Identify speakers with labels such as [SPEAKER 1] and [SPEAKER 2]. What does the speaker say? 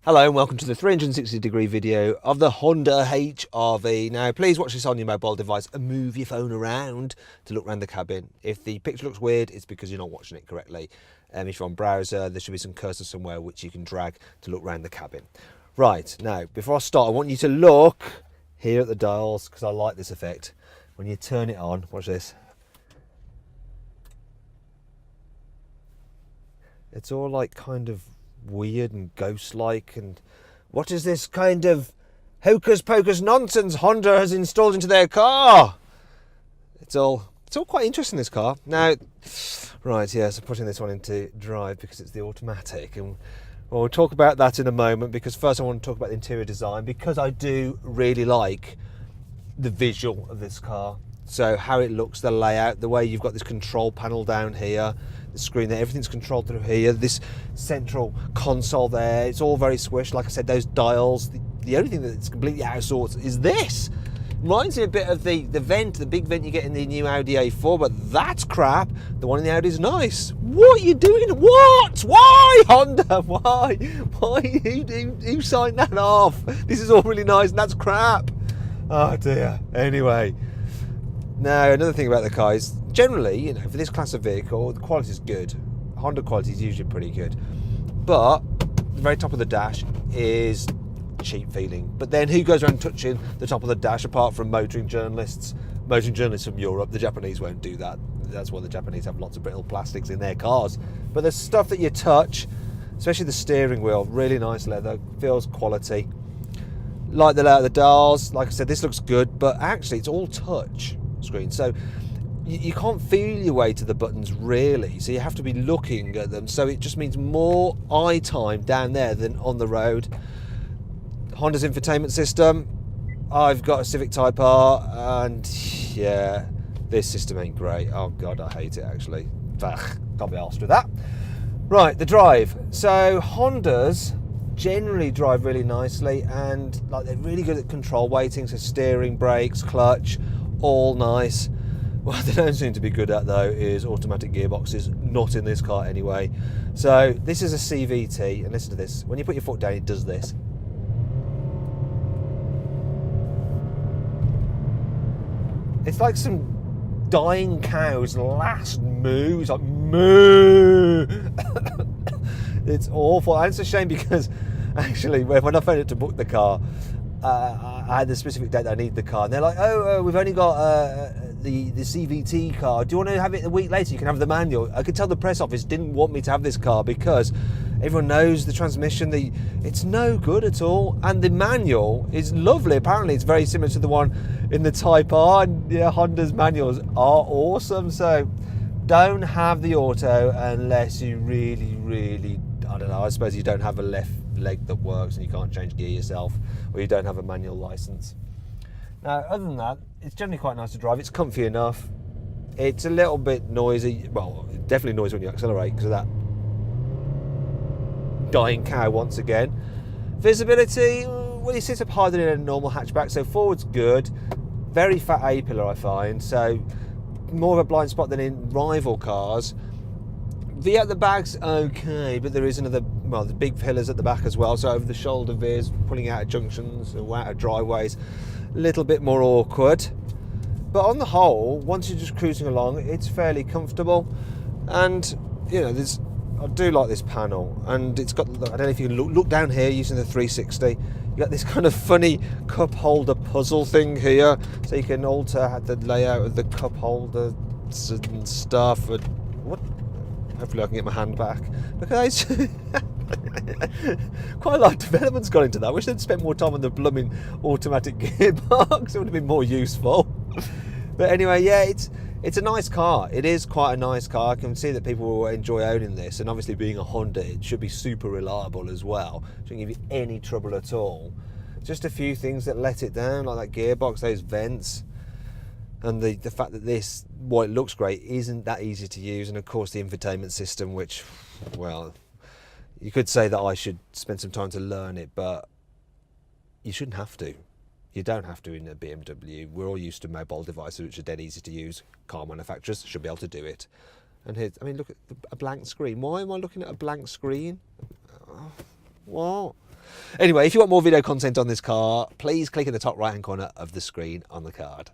[SPEAKER 1] Hello and welcome to the 360-degree video of the Honda HR-V. Now please watch this on your mobile device and move your phone around to look around the cabin. If the picture looks weird, it's because you're not watching it correctly. If you're on browser, there should be some cursor somewhere which you can drag to look around the cabin. Right, now before I start, I want you to look here at the dials because I like this effect. When you turn it on, watch this. It's all like kind of weird and ghost-like, and what is this kind of hocus pocus nonsense Honda has installed into their car? It's all quite interesting, this car. Now, right, yeah, so putting this one into drive because it's the automatic, and we'll talk about that in a moment, because first I want to talk about the interior design, because I do really like the visual of this car. So how it looks, the layout, the way you've got this control panel down here, the screen there, everything's controlled through here, this central console there, it's all very swish. Like I said, those dials, the only thing that's completely out of sorts is this. Reminds me a bit of the vent, the big vent you get in the new Audi A4, but that's crap. The one in the Audi is nice. What are you doing? What? Why, Honda? Why? Who signed that off? This is all really nice and that's crap. Oh dear. Anyway. Now, another thing about the car is, generally, you know, for this class of vehicle, the quality is good. Honda quality is usually pretty good. But the very top of the dash is cheap feeling. But then who goes around touching the top of the dash apart from motoring journalists? Motoring journalists from Europe. The Japanese won't do that. That's why the Japanese have lots of brittle plastics in their cars. But there's stuff that you touch, especially the steering wheel, really nice leather, feels quality. Like the layout of the dials, like I said, this looks good, but actually it's all touch screen, so you can't feel your way to the buttons really, so you have to be looking at them, so it just means more eye time down there than on the road. Honda's infotainment system, I've got a Civic Type R, and yeah, this system ain't great. Oh god, I hate it actually. Ugh, can't be arsed with that. Right, the drive. So Hondas generally drive really nicely, and like they're really good at control weighting, so steering, brakes, clutch, all nice. What they don't seem to be good at though is automatic gearboxes, not in this car anyway. So this is a CVT, and listen to this. When you put your foot down, it does this. It's like some dying cow's last moo. It's like moo. It's awful, and it's a shame because actually when I phoned it to book the car, I had the specific date that I need the car, and they're like, oh, we've only got the CVT car. Do you want to have it a week later? You can have the manual. I could tell the press office didn't want me to have this car because everyone knows the transmission, it's no good at all, and the manual is lovely. Apparently it's very similar to the one in the Type R, and yeah, Honda's manuals are awesome. So don't have the auto unless you really, I don't know, I suppose you don't have a left leg that works and you can't change gear yourself, or you don't have a manual license. Now, other than that, it's generally quite nice to drive. It's comfy enough. It's a little bit noisy. Well, definitely noisy when you accelerate because of that dying cow once again. Visibility, well, you sit up higher than in a normal hatchback, so forward's good. Very fat A-pillar, I find, so more of a blind spot than in rival cars. V at the back's okay, but there is another, well, the big pillars at the back as well, so over the shoulder veers, pulling out of junctions or out of driveways, a little bit more awkward. But on the whole, once you're just cruising along, it's fairly comfortable. And, you know, I do like this panel, and it's got, I don't know if you can look down here using the 360, you got this kind of funny cup holder puzzle thing here, so you can alter the layout of the cup holder and stuff. And what? Hopefully I can get my hand back. Look at that. Quite a lot of development's gone into that. I wish they'd spent more time on the blooming automatic gearbox. It would have been more useful. But anyway, yeah, it's a nice car. It is quite a nice car. I can see that people will enjoy owning this, and obviously being a Honda, it should be super reliable as well. It shouldn't give you any trouble at all. Just a few things that let it down, like that gearbox, those vents, and the fact that this, while it looks great, isn't that easy to use, and of course the infotainment system, which, well, you could say that I should spend some time to learn it, but you shouldn't have to. You don't have to in a BMW. We're all used to mobile devices which are dead easy to use. Car manufacturers should be able to do it. And here, I mean, look at a blank screen. Why am I looking at a blank screen? Oh, what? Anyway, if you want more video content on this car, please click in the top right hand corner of the screen on the card.